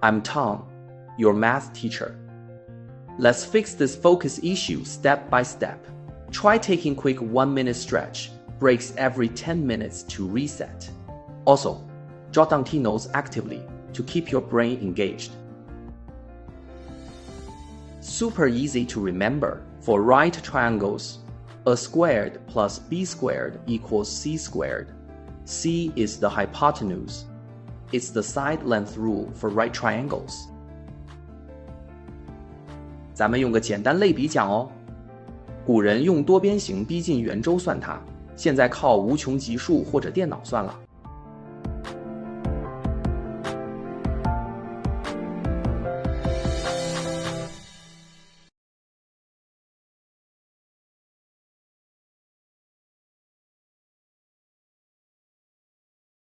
I'm Tom, your math teacher. Let's fix this focus issue step by step. Try taking quick 1-minute stretch, breaks every 10 minutes to reset. Also, jot down key notes actively to keep your brain engaged. Super easy to remember. For right triangles, a squared plus b squared equals c squared. C is the hypotenuse. It's the side length rule for right triangles. 咱们用个简单类比讲哦。古人用多边形逼近圆周算它，现在靠无穷级数或者电脑算了。